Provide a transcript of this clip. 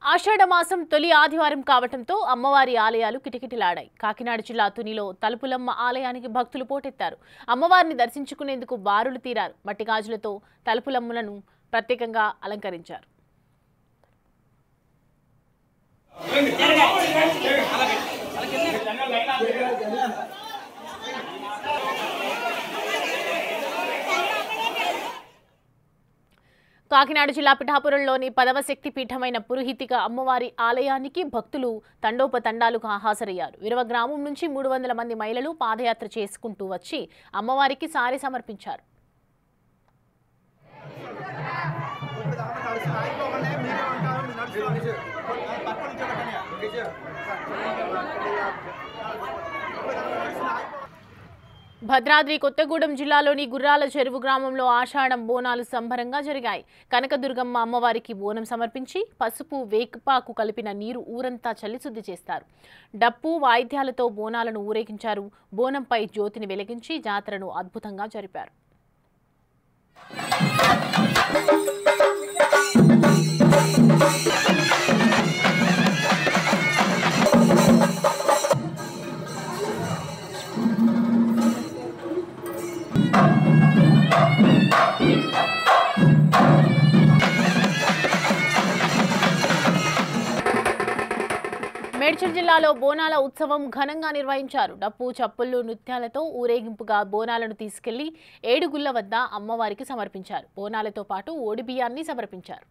ఆషాఢ మాసం తొలి ఆదివారం కావటంతో అమ్మవారి ఆలయాలు కిటకిటలాడాయి. కాకినాడ జిల్లా తునిలో తలుపులమ్మ ఆలయానికి భక్తులు పోటెత్తారు. అమ్మవారిని దర్శించుకునేందుకు బారులు తీరారు. మట్టి గాజులతో తలుపులమ్మలను ప్రత్యేకంగా అలంకరించారు. కాకినాడ జిల్లా పిఠాపురంలోని 10వ శక్తి పీఠమైన పురుహితిక అమ్మవారి ఆలయానికి భక్తులు తండోపతండాలుగా హాజరయ్యారు. విరవ గ్రామం నుంచి 300 మంది మహిళలు పాదయాత్ర చేసుకుంటూ వచ్చి అమ్మవారికి సారె సమర్పించారు. భద్రాద్రి కొత్తగూడెం జిల్లాలోని గుర్రాల చెరువు గ్రామంలో ఆషాఢం బోనాలు సంబరంగా జరిగాయి. కనకదుర్గమ్మ అమ్మవారికి బోనం సమర్పించి పసుపు వేకపాకు కలిపిన నీరు ఊరంతా చల్లిశుద్ధి చేస్తారు. డప్పు వాయిద్యాలతో బోనాలను ఊరేగించారు. బోనంపై జ్యోతిని వెలిగించి జాతరను అద్భుతంగా జరిపారు. మేడ్చల్ జిల్లాలో బోనాల ఉత్సవం ఘనంగా నిర్వహించారు. డప్పు చప్పుళ్ళు నృత్యాలతో ఊరేగింపుగా బోనాలను తీసుకెళ్లి ఏడుగుళ్ల వద్ద అమ్మవారికి సమర్పించారు. బోనాలతో పాటు ఓడిబియ్యాన్ని సమర్పించారు.